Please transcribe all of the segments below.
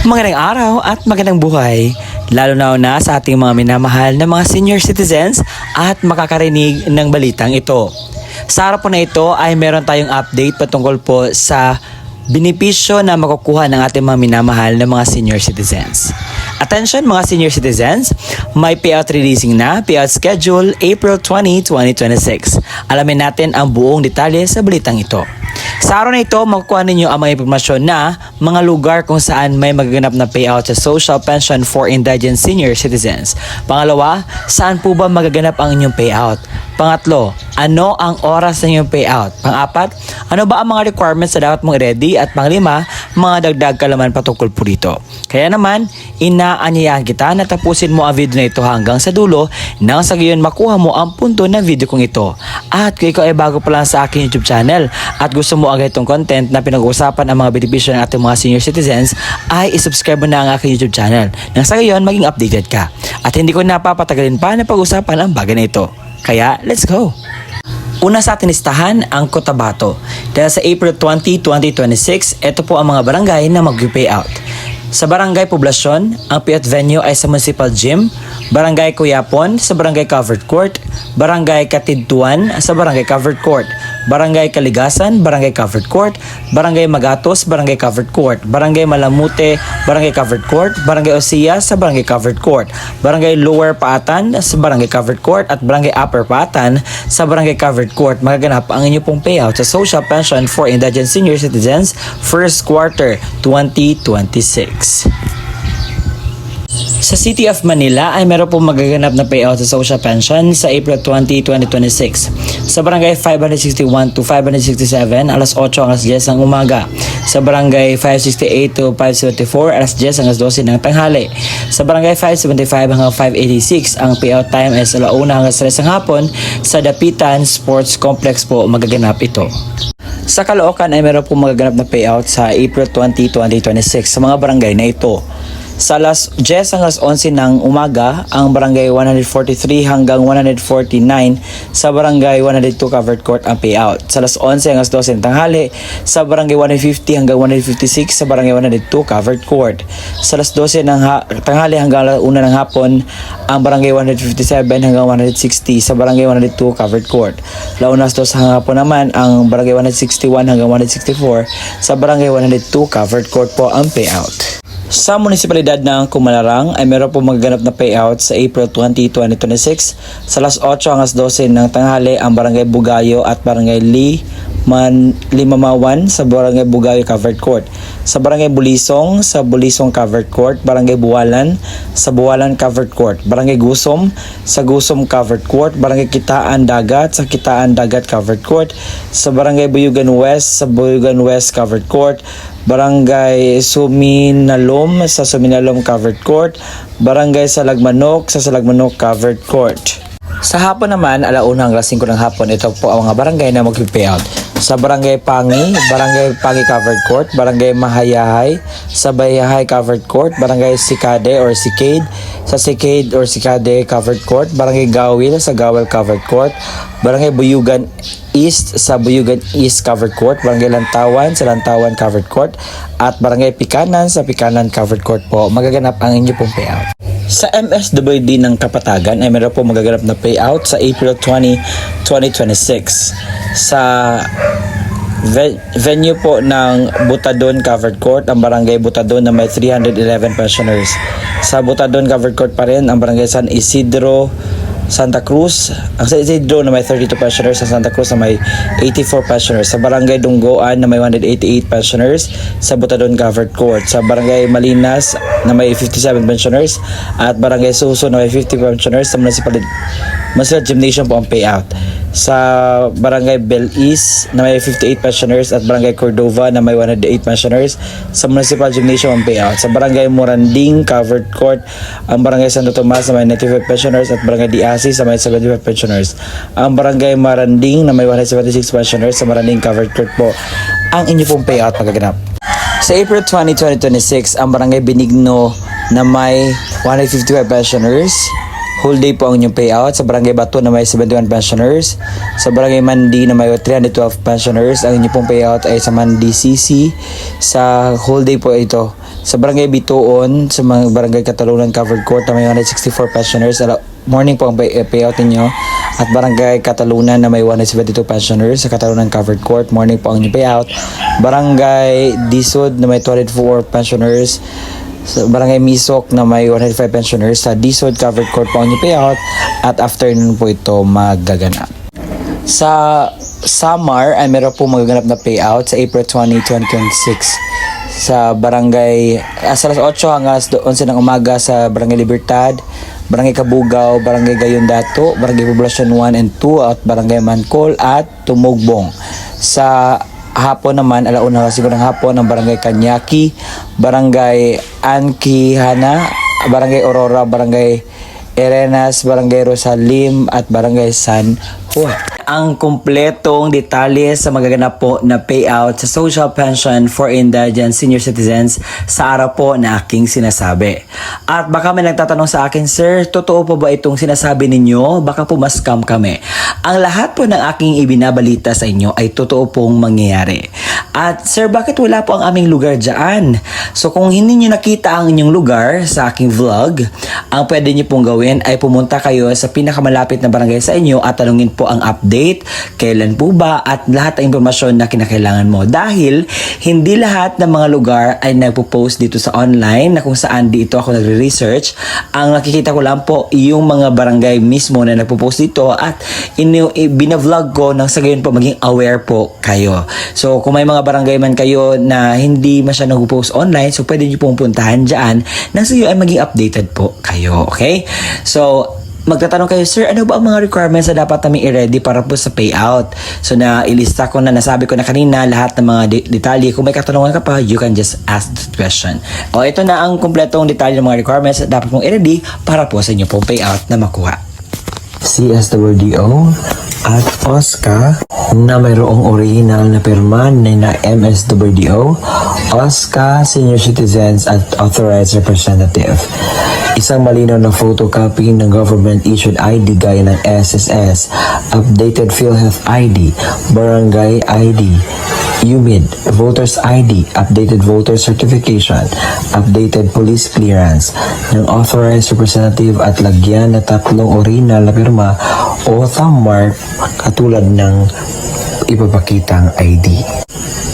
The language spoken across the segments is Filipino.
Magandang araw at magandang buhay, lalo na sa ating mga minamahal na mga senior citizens at makakarinig ng balitang ito. Sa araw po na ito ay meron tayong update patungkol po sa benepisyo na makukuha ng ating mga minamahal na mga senior citizens. Attention mga senior citizens, may payout releasing na, payout schedule April 20, 2026. Alamin natin ang buong detalye sa balitang ito. Sa araw na ito, makukuha ninyo ang mga impormasyon na mga lugar kung saan may magaganap na payout sa social pension for indigent senior citizens. Pangalawa, saan po ba magaganap ang inyong payout? Pangatlo, ano ang oras ng inyong payout? Pang-apat, ano ba ang mga requirements na dapat mong ready? At panglima, mga dagdag kalaman patungkol po dito. Kaya naman, inaanyayahan kita na tapusin mo ang video na ito hanggang sa dulo nang sa gayon makuha mo ang punto ng video kong ito. At kung ikaw ay bago pa lang sa aking YouTube channel at gusto mo agad itong content na pinag-uusapan ang mga benepisyo ng ating mga senior citizens, ay isubscribe mo na ang aking YouTube channel nang sa gayon maging updated ka. At hindi ko napapatagalin pa na pag-usapan ang bagay na ito. Kaya, let's go! Una sa ating listahan ang Cotabato. Dahil sa April 20, 2026, ito po ang mga barangay na mag-payout. Sa Barangay Poblasyon, ang payout venue ay sa Municipal Gym, Barangay Cuyapon sa Barangay Covered Court, Barangay Katidtuan sa Barangay Covered Court, Barangay Kaligasan, Barangay Covered Court, Barangay Magatos, Barangay Covered Court, Barangay Malamute, Barangay Covered Court, Barangay Osia sa Barangay Covered Court, Barangay Lower Paatan sa Barangay Covered Court at Barangay Upper Paatan sa Barangay Covered Court. Magaganap ang inyong pong payout sa Social Pension for Indigent Senior Citizens first quarter 2026. Sa City of Manila ay meron pong magaganap na payout sa social pension sa April 20, 2026. Sa Barangay 561 to 567, alas 8 hanggang 10 ng umaga. Sa Barangay 568 to 574, alas 10 hanggang 12 ng tanghali. Sa Barangay 575 hanggang 586, ang payout time ay sa 1 hanggang 3 ng hapon. Sa Dapitan Sports Complex po magaganap ito. Sa Caloocan ay meron pong magaganap na payout sa April 20, 2026 sa mga barangay na ito. Sa alas 10 hanggang 11 ng umaga, ang Barangay 143 hanggang 149 sa Barangay 102 Covered Court ang payout. Sa alas 11 hanggang 12 ng tanghali, sa Barangay 150 hanggang 156 sa Barangay 102 Covered Court. Sa alas 12 ng tanghali hanggang alas 1 ng hapon, ang Barangay 157 hanggang 160 sa Barangay 102 Covered Court. Launas 2 hanggang hapon naman, ang Barangay 161 hanggang 164 sa Barangay 102 Covered Court po ang payout. Sa munisipalidad ng Kumalarang ay meron po magaganap na payout sa April 20, 2026. Sa alas 8 hanggang 12 ng tanghali, ang Barangay Bugayo at Barangay Limamawan sa Barangay Bugayo Covered Court. Sa Barangay Bulisong sa Bulisong Covered Court, Barangay Buwalan sa Buwalan Covered Court, Barangay Gusom sa Gusom Covered Court, Barangay Kitaan Dagat sa Kitaan Dagat Covered Court, sa Barangay Buyugan West sa Buyugan West Covered Court, Barangay Suminalom sa Suminalom Covered Court, Barangay Salagmanok sa Salagmanok Covered Court. Sa hapon naman, alauna hanggang 5 ng hapon, ito po ang mga barangay na mag-payout. Sa Barangay Pangi Covered Court, Barangay Mahayahay sa Bayahay Covered Court, Barangay Sikade or Sikade sa Sikade or Sikade Covered Court, Barangay Gawil sa Gawil Covered Court, Barangay Buyugan East sa Buyugan East Covered Court, Barangay Lantawan sa Lantawan Covered Court, at Barangay Pikanan sa Pikanan Covered Court po magaganap ang inyong pong payout. Sa MSWD ng Kapatagan ay meron po magaganap na payout sa April 20, 2026 sa venue po ng Butadon Covered Court, ang Barangay Butadon na may 311 pensioners. Sa Butadon Covered Court pa rin ang Barangay San Isidro Santa Cruz, ang San Isidro na may 32 pensioners, sa Santa Cruz na may 84 pensioners, sa Barangay Dunggoan na may 188 pensioners, sa Butadon Covered Court, sa Barangay Malinas na may 57 pensioners, at Barangay Suso na may 50 pensioners. Sa Municipal Gymnasium po ang payout. Sa Barangay Bel East na may 58 pensioners at Barangay Cordova na may 108 pensioners, sa Municipal Gymnasium ang payout. Sa Barangay Moranding Covered Court, ang Barangay Santo Tomas na may 95 pensioners at Barangay Diasi sa may 75 pensioners. Ang Barangay Maranding na may 176 pensioners, sa Maranding Covered Court po ang inyo pong payout magaganap. Sa April 20, 2026, ang Barangay Benigno na may 155 pensioners, whole day po ang inyong payout. Sa Barangay Bato na may 71 pensioners. Sa Barangay Mandi na may 312 pensioners. Ang inyong pong payout ay sa Mandi CC. Sa whole day po ito. Sa Barangay Bituon, sa mga Barangay Katalunan Covered Court na may 164 pensioners. Morning po ang payout ninyo. At Barangay Katalunan na may 172 pensioners. Sa Katalunan Covered Court, morning po ang inyong payout. Barangay Disod na may 24 pensioners. Sa Barangay Misok na may 105 pensioners. Sa Disod Covered Court po ang inyong payout. At afternoon po ito magaganap. Sa Samar ay meron po magaganap na payout sa April 20, 2026 sa Barangay sa alas 8 hanggang alas 11 ng umaga sa Barangay Libertad, Barangay Kabugaw, Barangay Gayondato, Barangay Poblacion 1 and 2 at Barangay Mancol at Tumugbong. Sa hapon naman, alauna siguro ng hapon ng Barangay Kanyaki, Barangay Ankihana, Barangay Aurora, Barangay Arenas, Barangay Rosalim at Barangay San Juan. Ang kumpletong detalye sa magaganap po na payout sa social pension for indigent senior citizens sa araw po na aking sinasabi. At baka may nagtatanong sa akin, Sir, totoo po ba itong sinasabi ninyo? Baka po ma-scam kami. Ang lahat po ng aking ibinabalita sa inyo ay totoo pong mangyayari. At Sir, bakit wala po ang aming lugar dyan? So kung hindi nyo nakita ang inyong lugar sa aking vlog, ang pwede nyo pong gawin ay pumunta kayo sa pinakamalapit na barangay sa inyo at tanungin po ang update, kailan po ba at lahat ng impormasyon na kinakailangan mo. Dahil hindi lahat ng mga lugar ay nagpo-post dito sa online na kung saan dito ako nagre-research. Ang nakikita ko lang po yung mga barangay mismo na nagpo-post dito at binavlog ko nang sa gayon po maging aware po kayo. So kung may mga barangay man kayo na hindi masyadong nagpo-post online, so pwede nyo pong puntahan dyan nang sa gayon ay maging updated po kayo. Okay? So magtatanong kayo, Sir, ano ba ang mga requirements na dapat namin i-ready para po sa payout? So na ilista ko na, nasabi ko na kanina lahat ng mga detalye. Kung may katanungan ka pa, you can just ask the question. O ito na ang kumpletong detalye ng mga requirements na dapat mong i-ready para po sa inyo pong payout na makuha. CSWDO at OSCA na mayroong original na pirma na MSWDO, OSCA, Senior Citizens at Authorized Representative. Isang malinaw na photocopy ng government-issued ID gaya ng SSS, updated PhilHealth ID, Barangay ID, UMID, Voters ID, updated voter certification, updated police clearance ng authorized representative at lagyan na 3 original na pirma o thumbmark katulad ng ipapakitang ID.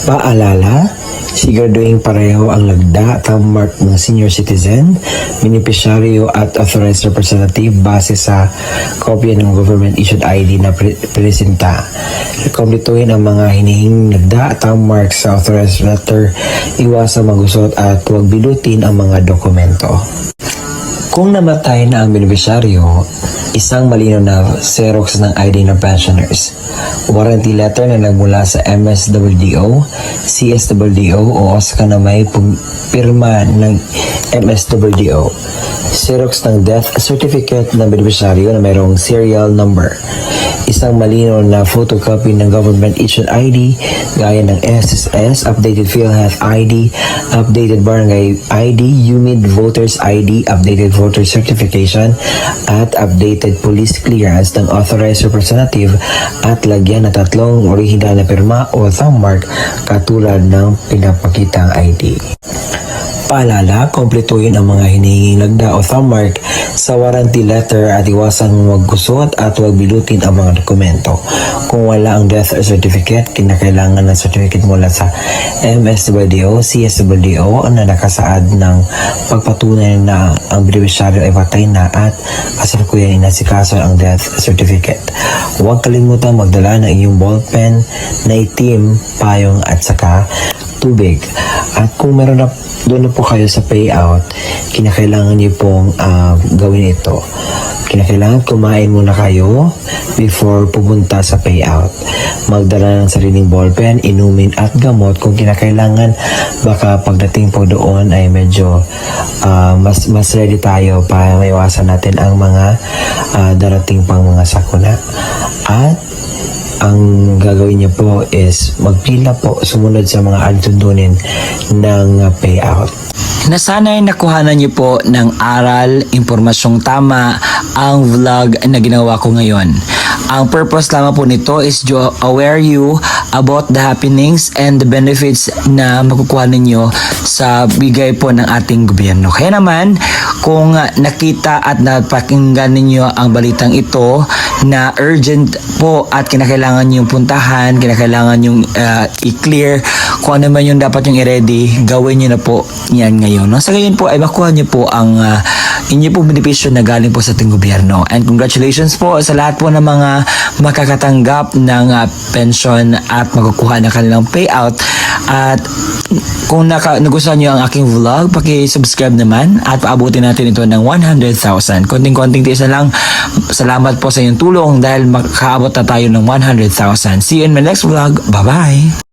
Paalala, siguraduhin pareho ang lagda, thumbmark ng senior citizen, beneficiaryo at authorized representative base sa kopya ng government-issued ID na presenta. Komplituhin ang mga hinihing lagda, thumbmark sa authorized letter, iwasang magusot at huwag bilutin ang mga dokumento. Kung namatay na ang beneficiaryo, isang malinaw na Xerox ng ID ng pensioners, warranty letter na nagmula sa MSWDO, CSWDO o OSCA na may pirma ng MSWDO, Xerox ng death certificate ng beneficiaryo na mayroong serial number, isang malinaw na photocopy ng government-issued ID gaya ng SSS, updated PhilHealth ID, updated Barangay ID, UMID Voters ID, updated voter certification, at updated police clearance ng authorized representative at lagyan na 3 original na pirma o thumbmark katulad ng pinapakitang ID. Paalala, kompletuhin ang mga hinihinging lagda o thumbmark sa warranty letter at iwasang maggusot at huwag bilutin ang mga dokumento. Kung wala ang death certificate, kinakailangan ng certificate mula sa MSWDO, CSWDO na nakasaad ng pagpatunay na ang beneficiaryo ay patay na at kasalukuyan inasikaso ang death certificate. Huwag kalimutan magdala ng iyong ballpen na itim, payong at saka tubig. At kung meron na doon na po kayo sa payout, kinakailangan niyo pong gawin ito. Kinakailangan kumain muna kayo before pupunta sa payout. Magdala ng sariling ballpen, inumin at gamot kung kinakailangan. Baka pagdating po doon ay medyo mas ready tayo para maiwasan natin ang mga darating pang mga sakuna. At ang gagawin niyo po is magpila po sumunod sa mga alituntunin ng payout. na sana'y nakuhanan niyo po ng aral, impormasyong tama ang vlog na ginawa ko ngayon. Ang purpose lamang po nito is to aware you about the happenings and the benefits na makukuha ninyo sa bigay po ng ating gobyerno. Kaya naman, kung nakita at napakinggan ninyo ang balitang ito na urgent po at kinakailangan yung puntahan, kinakailangan yung i-clear, kung ano man yung dapat yung i-ready, gawin nyo na po yan ngayon. No? Sa gayon po ay makuha nyo po ang inyo pong benepisyo na galing po sa ating gobyerno. And congratulations po sa lahat po ng mga makakatanggap ng pension at makukuha ng kanilang payout. At kung nagustuhan nyo ang aking vlog, paki-subscribe naman at paabutin natin ito ng 100,000. Konting-konting tiisa lang. Salamat po sa inyong tulong dahil makaabot na tayo ng 100,000. See you in my next vlog. Bye-bye!